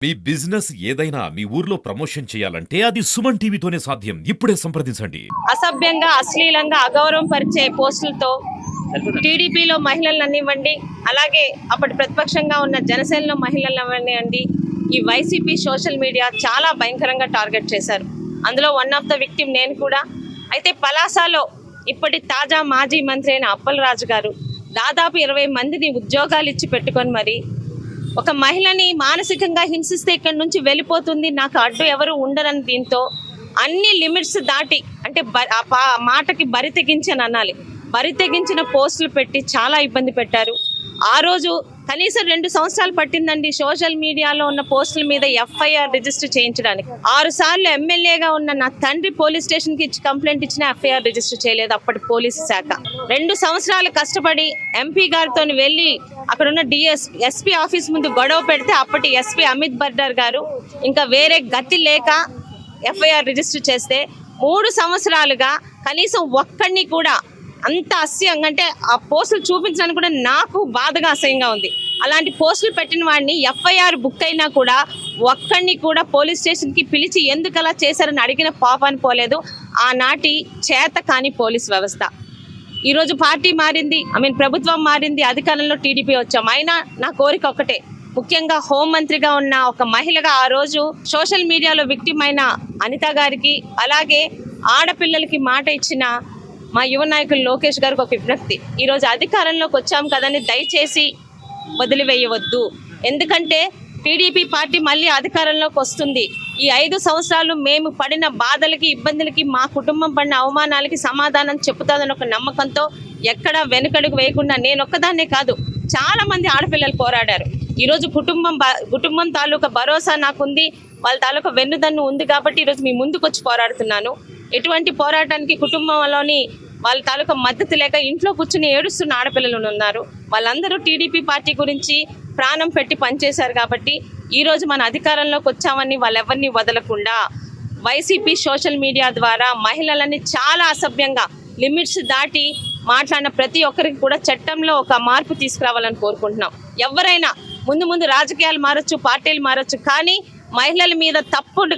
మీ business ఏదైనా మీ ఊర్లో promotion చేయాలంటే అది సుమన్ టీవీతోనే సాధ్యం. ఇప్పుడే సంప్రదించండి. అసభ్యంగా అశ్లీలంగా అగౌరవం పరిచే పోస్టులతో టీడీపీలో మహిళలను అనివ్వండి, అలాగే అప్పటి ప్రతిపక్షంగా ఉన్న జనసేనలో మహిళలను అనివ్వండి, ఈ వైసీపీ సోషల్ మీడియా చాలా భయంకరంగా టార్గెట్ చేశారు. అందులో వన్ ఆఫ్ ద విక్టిమ్ నేను కూడా. అయితే పలాసలో ఇప్పటి తాజా మాజీ మంత్రి అయిన అప్పలరాజు గారు దాదాపు 20 మందిని ఉద్యోగాలు ఇచ్చి పెట్టుకొని మరి ఒక మహిళని మానసికంగా హింసిస్తే ఇక్కడి నుంచి వెళ్ళిపోతుంది, నాకు అడ్డు ఎవరు ఉండరని దీంతో అన్ని లిమిట్స్ దాటి, అంటే మాటకి బరి తెగించని అనాలి, బరి తెగించిన పోస్టులు పెట్టి చాలా ఇబ్బంది పెట్టారు. ఆ రోజు కనీసం 2 సంవత్సరాలు పట్టిందండి సోషల్ మీడియాలో ఉన్న పోస్టుల మీద ఎఫ్ఐఆర్ రిజిస్టర్ చేయించడానికి. 6 సార్లు ఎమ్మెల్యేగా ఉన్న నా తండ్రి పోలీస్ స్టేషన్కి ఇచ్చి కంప్లైంట్ ఇచ్చిన ఎఫ్ఐఆర్ రిజిస్టర్ చేయలేదు అప్పటి పోలీసు శాఖ. 2 సంవత్సరాలు కష్టపడి ఎంపీ గారితో వెళ్ళి అక్కడున్న ఎస్పీ ఆఫీస్ ముందు గొడవ పెడితే అప్పటి ఎస్పీ అమిత్ బర్డర్ గారు ఇంకా వేరే గతి లేక ఎఫ్ఐఆర్ రిజిస్టర్ చేస్తే 3 సంవత్సరాలుగా కనీసం ఒక్కడిని కూడా అంత అసహ్యంగా, అంటే ఆ పోస్టులు చూపించడానికి కూడా నాకు బాధగా అసహ్యంగా ఉంది. అలాంటి పోస్టులు పెట్టిన వాడిని ఎఫ్ఐఆర్ బుక్ అయినా కూడా ఒక్కడిని కూడా పోలీస్ స్టేషన్కి పిలిచి ఎందుకు అలా చేశారని అడిగిన పాపాన్ని పోలేదు ఆనాటి చేత కాని పోలీస్ వ్యవస్థ. ఈరోజు పార్టీ మారింది, ప్రభుత్వం మారింది, అధికారంలో టీడీపీ వచ్చాం. అయినా నా కోరిక ఒకటే, ముఖ్యంగా హోంమంత్రిగా ఉన్న ఒక మహిళగా ఆ రోజు సోషల్ మీడియాలో విక్టిమ్ అయిన అనిత గారికి, అలాగే ఆడపిల్లలకి మాట ఇచ్చిన మా యువ నాయకులు లోకేష్ గారికి ఒక విజ్ఞప్తి. ఈరోజు అధికారంలోకి వచ్చాం కదని దయచేసి వదిలివేయవద్దు. ఎందుకంటే టీడీపీ పార్టీ మళ్ళీ అధికారంలోకి వస్తుంది. ఈ 5 సంవత్సరాలు మేము పడిన బాధలకి, ఇబ్బందులకి, మా కుటుంబం పడిన అవమానాలకి సమాధానం చెప్పుతాదని ఒక నమ్మకంతో ఎక్కడా వెనుకడుగు వేయకుండా నేను ఒక్కదాన్నే కాదు, చాలా మంది ఆడపిల్లలు పోరాడారు. ఈరోజు కుటుంబం తాలూకా భరోసా నాకుంది, వాళ్ళ తాలూకా వెన్నుదన్ను ఉంది కాబట్టి ఈరోజు మీ ముందుకు వచ్చి పోరాడుతున్నాను. ఎటువంటి పోరాటానికి కుటుంబంలోని వాళ్ళ తాలూకా మద్దతు లేక ఇంట్లో కూర్చుని ఏడుస్తున్న ఆడపిల్లలు ఉన్నారు. వాళ్ళందరూ టీడీపీ పార్టీ గురించి ప్రాణం పెట్టి పనిచేశారు కాబట్టి ఈరోజు మన అధికారంలోకి వచ్చామని వాళ్ళెవరిని వదలకుండా వైసీపీ సోషల్ మీడియా ద్వారా మహిళలని చాలా అసభ్యంగా లిమిట్స్ దాటి మాట్లాడిన ప్రతి ఒక్కరికి కూడా చట్టంలో ఒక మార్పు తీసుకురావాలని కోరుకుంటున్నాం. ఎవరైనా ముందు రాజకీయాలు మారచ్చు, పార్టీలు మారచ్చు, కానీ మహిళల మీద తప్పుడు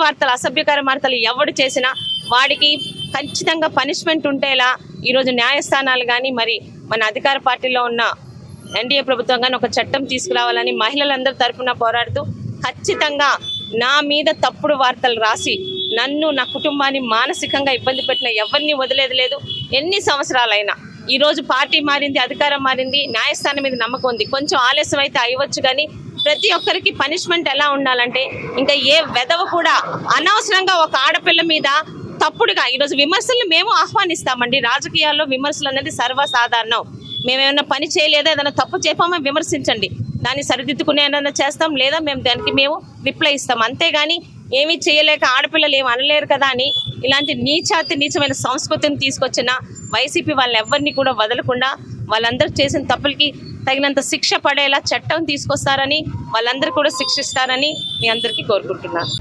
వార్తలు, అసభ్యకర వార్తలు ఎవడు చేసినా వాడికి ఖచ్చితంగా పనిష్మెంట్ ఉంటేలా ఈరోజు న్యాయస్థానాలు కానీ మరి మన అధికార పార్టీలో ఉన్న ఎన్డీఏ ప్రభుత్వం కానీ ఒక చట్టం తీసుకురావాలని మహిళలందరి తరఫున పోరాడుతూ, ఖచ్చితంగా నా మీద తప్పుడు వార్తలు రాసి నన్ను, నా కుటుంబాన్ని మానసికంగా ఇబ్బంది పెట్టిన ఎవరిని వదిలేది లేదు. ఎన్ని సంవత్సరాలైనా ఈరోజు పార్టీ మారింది, అధికారం మారింది, న్యాయస్థానం మీద నమ్మకం ఉంది. కొంచెం ఆలస్యం అయితే అయ్యవచ్చు, కానీ ప్రతి ఒక్కరికి పనిష్మెంట్ ఎలా ఉండాలంటే ఇంకా ఏ వెధవ కూడా అనవసరంగా ఒక ఆడపిల్ల మీద తప్పుడుగా ఈరోజు విమర్శలు మేము ఆహ్వానిస్తామండి. రాజకీయాల్లో విమర్శలు అనేది సర్వసాధారణం. మేమేమైనా పని చేయలేదా, ఏదైనా తప్పు చెప్పామో విమర్శించండి, దాన్ని సరిదిద్దుకునే ఏదైనా చేస్తాం, లేదా దానికి మేము రిప్లై ఇస్తాం. అంతేగాని ఏమీ చేయలేక ఆడపిల్లలు ఏమి అనలేరు కదా అని ఇలాంటి నీచమైన సంస్కృతిని తీసుకొచ్చిన వైసీపీ వాళ్ళెవరిని కూడా వదలకుండా వాళ్ళందరూ చేసిన తప్పులకి తగినంత శిక్ష పడేలా చట్టం తీసుకొస్తారని, వాళ్ళందరూ కూడా శిక్షిస్తారని మీ అందరికీ కోరుకుంటున్నాను.